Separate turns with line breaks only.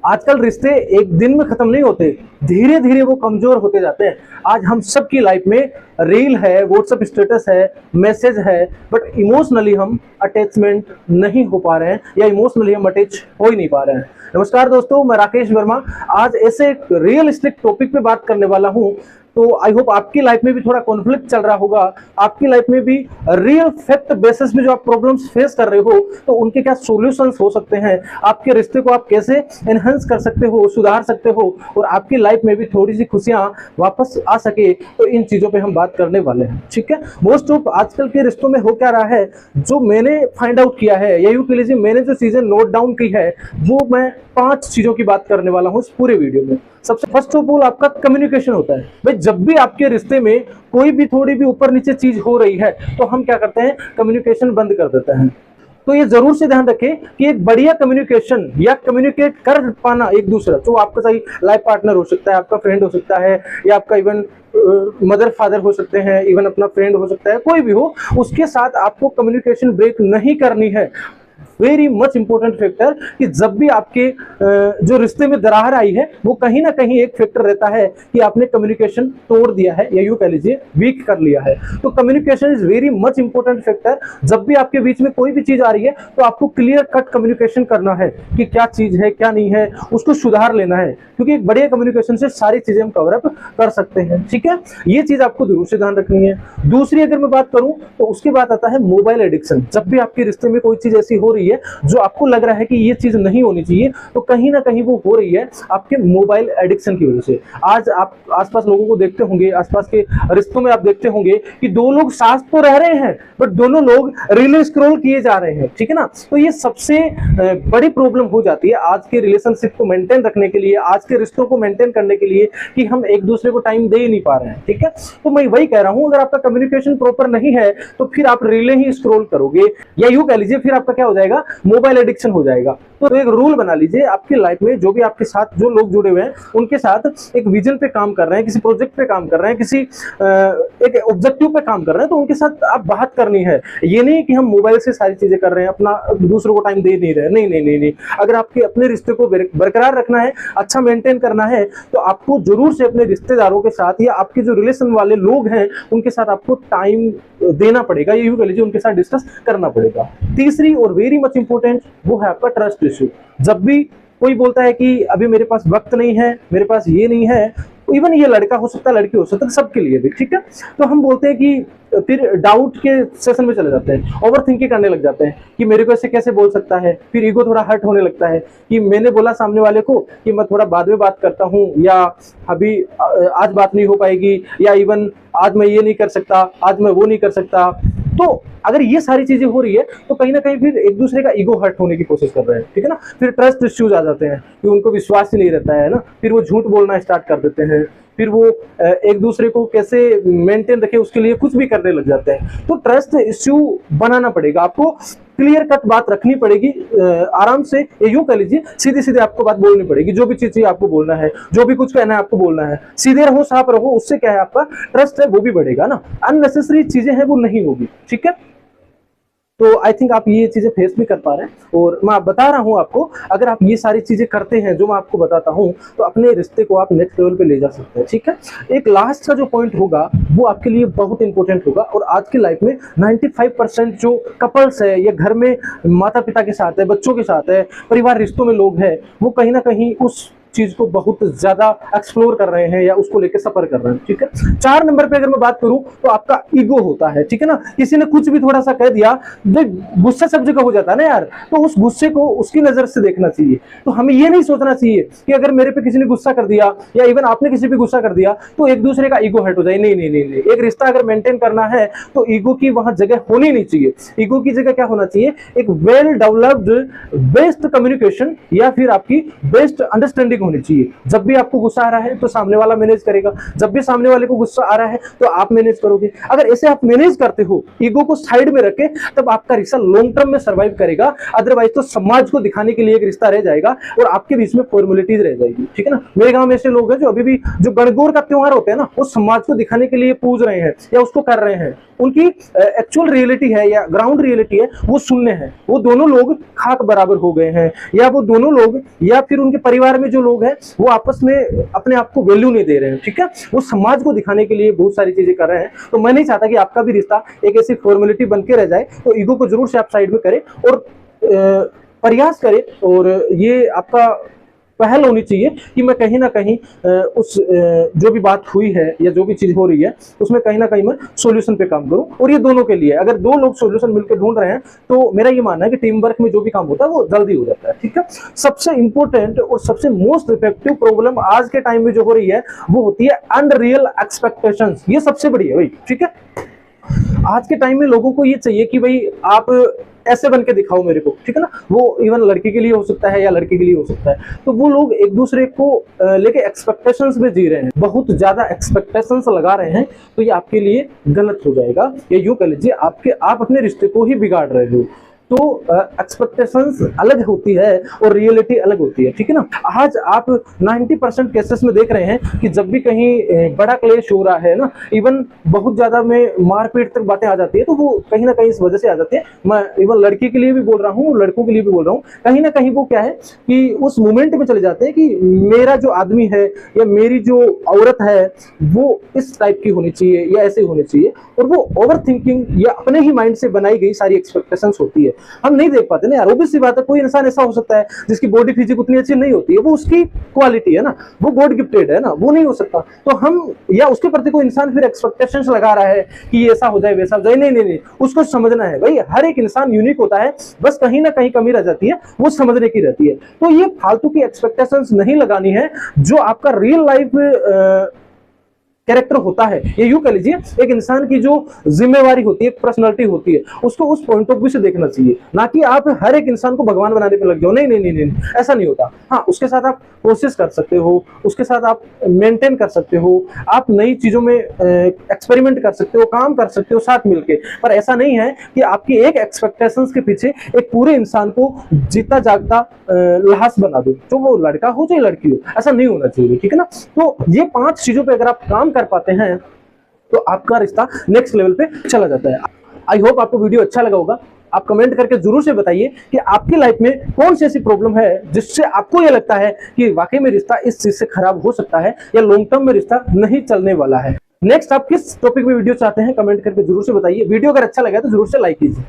आजकल रिश्ते एक दिन में खत्म नहीं होते, धीरे धीरे वो कमजोर होते जाते हैं। आज हम सबकी लाइफ में रील है, व्हाट्सएप स्टेटस है, मैसेज है, बट इमोशनली हम अटैचमेंट नहीं हो पा रहे हैं या इमोशनली हम अटैच हो ही नहीं पा रहे हैं। नमस्कार दोस्तों, मैं राकेश वर्मा आज ऐसे एक रियलिस्टिक टॉपिक पे बात करने वाला हूं। तो आई होप आपकी लाइफ में भी थोड़ा कॉन्फ्लिक्ट चल रहा होगा, आपकी लाइफ में भी रियल फैक्ट बेसिस में जो आप प्रॉब्लम्स फेस कर रहे हो तो उनके क्या सॉल्यूशंस हो सकते हैं, आपके रिश्ते को आप कैसे एनहांस कर सकते हो, सुधार सकते हो और आपकी लाइफ में भी थोड़ी सी खुशियां वापस आ सके, तो इन चीजों पे हम बात करने वाले हैं। ठीक है, मोस्ट ऑफ आजकल के रिश्तों में हो क्या रहा है, जो मैंने फाइंड आउट किया है या यूं कह लीजिए मैंने जो चीजें नोट डाउन की है, वो मैं 5 चीजों की बात करने वाला हूं इस पूरे वीडियो में। सबसे फर्स्ट ऑफ ऑल आपका कम्युनिकेशन होता है। भाई जब भी आपके रिश्ते में कोई भी थोड़ी भी ऊपर नीचे चीज हो रही है तो हम क्या करते हैं, कम्युनिकेशन बंद कर देते हैं। तो ये जरूर से ध्यान रखें कि एक बढ़िया कम्युनिकेशन या कम्युनिकेट कर पाना एक दूसरा, जो आपका सही लाइफ पार्टनर हो सकता है, आपका फ्रेंड हो सकता है या आपका इवन मदर फादर हो सकते हैं, इवन अपना फ्रेंड हो सकता है, कोई भी हो, उसके साथ आपको कम्युनिकेशन ब्रेक नहीं करनी है। वेरी मच इंपॉर्टेंट फैक्टर कि जब भी आपके जो रिश्ते में दरार आई है वो कहीं ना कहीं एक फैक्टर रहता है कि आपने कम्युनिकेशन तोड़ दिया है या यूं कह लीजिए वीक कर लिया है। तो communication is very much important factor. जब भी आपके बीच में कोई भी चीज आ रही है तो आपको क्लियर कट कम्युनिकेशन करना है कि क्या चीज है क्या नहीं है, उसको सुधार लेना है, क्योंकि एक बढ़िया कम्युनिकेशन से सारी चीजें हम कवर अप कर सकते हैं। ठीक है, ये चीज आपको जरूर से ध्यान रखनी है। दूसरी अगर मैं बात करूं तो उसके बाद आता है मोबाइल एडिक्शन। जब भी आपके रिश्ते में कोई चीज ऐसी हो रही है जो आपको लग रहा है कि ये चीज नहीं होनी चाहिए, तो कहीं ना कहीं वो हो रही है आपके मोबाइल एडिक्शन की वजह से। आज आप आसपास लोगों को देखते होंगे, आसपास के रिश्तों में आप देखते होंगे कि दो लोग साथ तो रह रहे हैं बट दोनों लोग रील स्क्रॉल किए जा रहे हैं। ठीक है ना, तो ये सबसे बड़ी प्रॉब्लम हो जाती है आज के रिलेशनशिप को मेंटेन रखने के लिए, आज के रिश्तों को मेंटेन करने के लिए, कि हम एक दूसरे को टाइम दे ही नहीं पा रहे हैं। ठीक है, तो मैं वही कह रहा हूं, अगर आपका कम्युनिकेशन प्रॉपर नहीं है तो फिर आप रीलें ही स्क्रॉल करोगे या यूं कह लीजिए फिर आपका क्या हो जाएगा, मोबाइल एडिक्शन हो जाएगा। तो एक रूल बना लीजिए आपकी लाइफ में, जो भी आपके साथ जो लोग जुड़े हुए हैं उनके साथ एक विजन पे काम कर रहे हैं, किसी प्रोजेक्ट पे काम कर रहे हैं, किसी एक ऑब्जेक्टिव पे काम कर रहे हैं, तो उनके साथ आप बात करनी है। ये नहीं कि हम मोबाइल से सारी चीजें कर रहे हैं, अपना दूसरों को टाइम दे नहीं रहे, नहीं नहीं नहीं नहीं। अगर आपके अपने रिश्ते को बरकरार रखना है, अच्छा मेंटेन करना है, तो आपको जरूर से अपने रिश्तेदारों के साथ या आपके जो रिलेशन वाले लोग हैं उनके साथ आपको टाइम देना पड़ेगा, ये भी कह लीजिए उनके साथ डिस्कस करना पड़ेगा। तीसरी और वेरी मच इंपॉर्टेंट वो है आपका ट्रस्ट इश्यू। जब भी कोई बोलता है कि अभी मेरे पास वक्त नहीं है, मेरे पास ये नहीं है, इवन ये लड़का हो सकता है, लड़की हो सकता है, सबके लिए भी। ठीक है, तो हम बोलते हैं कि फिर डाउट के सेशन में चले जाते हैं, ओवर थिंकिंग करने लग जाते हैं कि मेरे को ऐसे कैसे बोल सकता है, फिर ईगो थोड़ा हर्ट होने लगता है कि मैंने बोला सामने वाले को कि मैं थोड़ा बाद में बात करता हूँ, या अभी आज बात नहीं हो पाएगी, या इवन आज मैं ये नहीं कर सकता, आज मैं वो नहीं कर सकता। तो अगर ये सारी चीजें हो रही है तो कहीं ना कहीं फिर एक दूसरे का ईगो हर्ट होने की कोशिश कर रहे हैं। ठीक है ना, फिर ट्रस्ट इश्यूज आ जाते हैं कि उनको विश्वास ही नहीं रहता है ना, फिर वो झूठ बोलना स्टार्ट कर देते हैं, फिर वो एक दूसरे को कैसे मेंटेन रखे उसके लिए कुछ भी करने लग जाते हैं। तो ट्रस्ट इश्यू बनाना पड़ेगा आपको, क्लियर कट बात रखनी पड़ेगी, आराम से यूं कह लीजिए सीधी सीधे आपको बात बोलनी पड़ेगी। जो भी चीज आपको बोलना है, जो भी कुछ कहना है आपको बोलना है, सीधे रहो, साफ रहो, उससे क्या है आपका ट्रस्ट है वो भी बढ़ेगा ना, अननेसेसरी चीजें हैं वो नहीं होगी। ठीक है, तो आई थिंक आप ये चीजें फेस भी कर पा रहे हैं और मैं बता रहा हूं आपको, अगर आप ये सारी चीजें करते हैं जो मैं आपको बताता हूं तो अपने रिश्ते को आप नेक्स्ट लेवल पे ले जा सकते हैं। ठीक है, एक लास्ट का जो पॉइंट होगा वो आपके लिए बहुत इंपॉर्टेंट होगा और आज की लाइफ में 95% जो कपल्स है या घर में माता पिता के साथ है, बच्चों के साथ है, परिवार रिश्तों में लोग हैं, वो कहीं ना कहीं उस चीज को बहुत ज्यादा एक्सप्लोर कर रहे हैं या उसको लेकर सफर कर रहे हैं। ठीक है, 4 नंबर पे अगर मैं बात करूं तो आपका ईगो होता है। ठीक है ना, किसी ने कुछ भी थोड़ा सा कह दिया, गुस्सा सब जगह हो जाता है ना यार, तो उस गुस्से को उसकी नजर से देखना चाहिए। तो हमें ये नहीं सोचना चाहिए कि अगर मेरे पे किसी ने गुस्सा कर दिया या इवन आपने किसी पे गुस्सा कर दिया तो एक दूसरे का ईगो हर्ट हो जाए। नहीं नहीं नहीं नहीं, एक रिश्ता अगर मेंटेन करना है तो ईगो की वहां जगह होनी नहीं चाहिए। ईगो की जगह क्या होना चाहिए, एक वेल डेवलप्ड बेस्ट कम्युनिकेशन या फिर आपकी बेस्ट अंडरस्टैंडिंग होनी चाहिए। जब भी आपको गुस्सा आ रहा है तो सामने वाला मैनेज करेगा, जब भी सामने वाले को गुस्सा आ रहा है तो आप मैनेज करोगे। अगर ऐसे आप मैनेज करते हो ईगो को साइड में रखे, तब आपका रिश्ता लॉन्ग टर्म में सर्वाइव करेगा। अदरवाइज तो समाज को दिखाने के लिए एक रिश्ता रह जाएगा और आपके बीच में फॉर्मेलिटीज रह जाएगी, ठीक है ना। मेरे गांव में ऐसे लोग हैं जो अभी भी जो गणगौर का त्योहार होता है ना, वो समाज को दिखाने के लिए पूज रहे हैं या उसको कर रहे हैं। उनकी एक्चुअल रियलिटी है या ग्राउंड रियलिटी है वो शून्य है। वो दोनों लोग खाक बराबर हो गए हैं, या वो दोनों लोग या फिर उनके परिवार में जो लोग हैं वो आपस में अपने आप को वैल्यू नहीं दे रहे हैं, ठीक है। वो समाज को दिखाने के लिए बहुत सारी चीजें कर रहे हैं। तो मैं नहीं चाहता कि आपका भी रिश्ता एक ऐसी फॉर्मेलिटी बन के रह जाए। तो ईगो को जरूर से आप साइड में करें और प्रयास करें, और ये आपका पहल होनी चाहिए कि मैं कहीं ना कहीं उस जो भी बात हुई है या जो भी चीज हो रही है उसमें कहीं ना कहीं मैं सॉल्यूशन पे काम करूं। और ये दोनों के लिए, अगर दो लोग सॉल्यूशन मिलकर ढूंढ रहे हैं तो मेरा ये मानना है कि टीम वर्क में जो भी काम होता है वो जल्दी हो जाता है, ठीक है। सबसे इंपॉर्टेंट और सबसे मोस्ट इफेक्टिव प्रॉब्लम आज के टाइम में जो हो रही है वो होती है अनरियल एक्सपेक्टेशंस। ये सबसे बड़ी है भाई, ठीक है। आज के टाइम में लोगों को ये चाहिए कि भाई आप ऐसे बन के दिखाओ मेरे को, ठीक है ना। वो इवन लड़के के लिए हो सकता है या लड़के के लिए हो सकता है। तो वो लोग एक दूसरे को लेके एक्सपेक्टेशंस में जी रहे हैं, बहुत ज्यादा एक्सपेक्टेशंस लगा रहे हैं। तो ये आपके लिए गलत हो जाएगा, या यूं कह लीजिए आप अपने रिश्ते को ही बिगाड़ रहे हो। तो एक्सपेक्टेशंस अलग होती है और रियलिटी अलग होती है, ठीक है ना। आज आप 90% केसेस में देख रहे हैं कि जब भी कहीं बड़ा क्लेश हो रहा है ना, इवन बहुत ज्यादा में मारपीट तक बातें आ जाती है, तो वो कहीं ना कहीं इस वजह से आ जाती है। मैं इवन लड़की के लिए भी बोल रहा हूँ, लड़कों के लिए भी बोल रहा हूँ, कहीं ना कहीं वो क्या है कि उस मोमेंट में चले जाते हैं कि मेरा जो आदमी है या मेरी जो औरत है वो इस टाइप की होनी चाहिए या ऐसे होनी चाहिए, और वो ओवर थिंकिंग या अपने ही माइंड से बनाई गई सारी एक्सपेक्टेशंस होती है। हम नहीं देख पाते ना यार, ऑब्वियस सी बात है। कोई इंसान ऐसा हो सकता है जिसकी बॉडी फिजिक उतनी अच्छी नहीं होती है, वो उसकी क्वालिटी है ना, वो गॉड गिफ्टेड है ना, वो नहीं हो सकता। तो हम या उसके प्रति कोई इंसान फिर एक्सपेक्टेशंस लगा रहा है कि ऐसा हो जाए वैसा हो जाए, नहीं नहीं नहीं, उसको समझना है भाई हर एक इंसान यूनिक होता है, बस कहीं ना कहीं कमी रह जाती है, वो समझने की रहती है। तो ये फालतू की एक्सपेक्टेशंस नहीं लगानी है। जो आपका रियल लाइफ कैरेक्टर होता है, ये यूं कह लीजिए एक इंसान की जो जिम्मेवारी होती है, एक पर्सनालिटी होती है, उसको उस पॉइंट ऑफ व्यू से देखना चाहिए, ना कि आप हर एक इंसान को भगवान बनाने पे लग जाओ। नहीं नहीं नहीं नहीं, ऐसा नहीं होता। हाँ, उसके साथ आप कोशिश कर सकते हो, उसके साथ आप मेंटेन कर सकते हो, आप नई चीजों में एक्सपेरिमेंट कर सकते हो, काम कर सकते हो साथ मिलके। पर ऐसा नहीं है कि आपकी एक एक्सपेक्टेशंस के पीछे एक पूरे इंसान को जीता जागता लाश बना दो, तो वो लड़का हो चाहे लड़की हो, ऐसा नहीं होना चाहिए, ठीक है ना। तो ये 5 चीजों पे अगर आप काम कर पाते हैं तो आपका रिश्ता नेक्स्ट लेवल पे चला जाता है। आई होप आपको वीडियो अच्छा लगा होगा। आप कमेंट करके जरूर से बताइए कि आपकी लाइफ में कौन सी ऐसी प्रॉब्लम है जिससे आपको यह लगता है कि वाकई में रिश्ता इस चीज से खराब हो सकता है या लॉन्ग टर्म में रिश्ता नहीं चलने वाला है। नेक्स्ट आप किस टॉपिक में वीडियो चाहते हैं कमेंट करके जरूर से बताइए। वीडियो अगर अच्छा लगा तो जरूर से लाइक कीजिए।